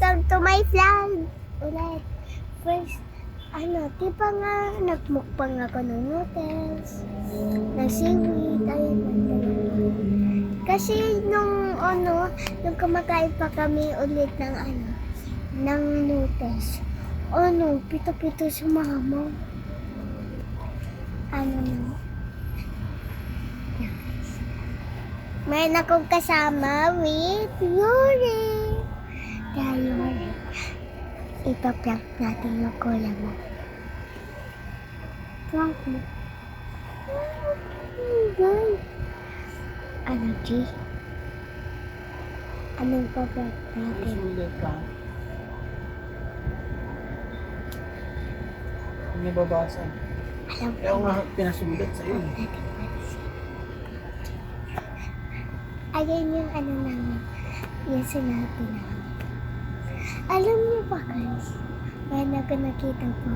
welcome to my vlog. Ulit. First, di ba nga, nagmukbang ako ng noodles, ng seaweed, kasi nung kumakain pa kami ulit ng noodles, pito-pito si mama. Mayroon akong kasama with Yuri. Yuri. Ipa-prank natin yung kuya mo. Prank mo. Ano, G? Anong pa-prank natin? Sulit ka. Hindi babasa. Alam Kaya ako nga pinasulat sa'yo. Ayan yung namin. Yung sinabi namin. Alam niyo ba guys? Mayroon ako nakita po.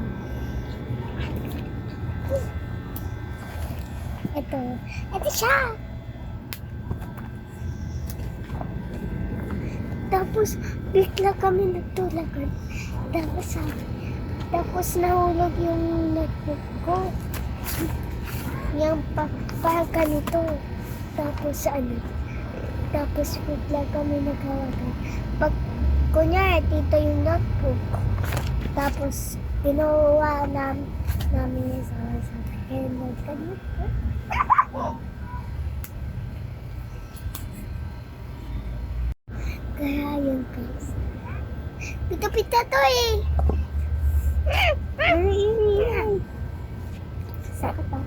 Ito siya! Tapos, bigla kami nagtulagan. Tapos nahulog yung notebook ko. Yung ganito. Tapos bigla kami naghawagan. Kunyari, dito yung notebook. Tapos, ginawa namin yung sabi. Kaya yun guys. Pita-pita to eh. Sakit pa.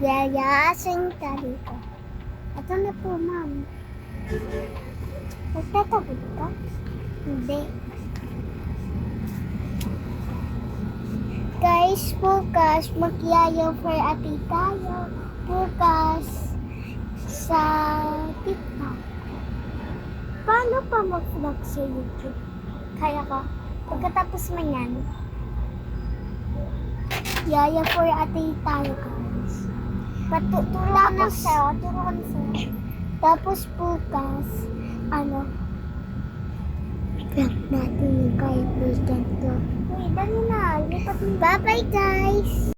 Yayasin ka dito. Ito na po, ma'am. Magtatagod ka? Hindi. Guys, bukas magyaya for ati tayo. Bukas sa TikTok. Paano pa mag-vlog sa YouTube? Kaya ko. Pagkatapos man yan, yaya for ati tayo, guys. Turuan sa'yo. Tapos bukas, vlog natin yung kahit weekend ko. Uy, dali na. Bye-bye, guys!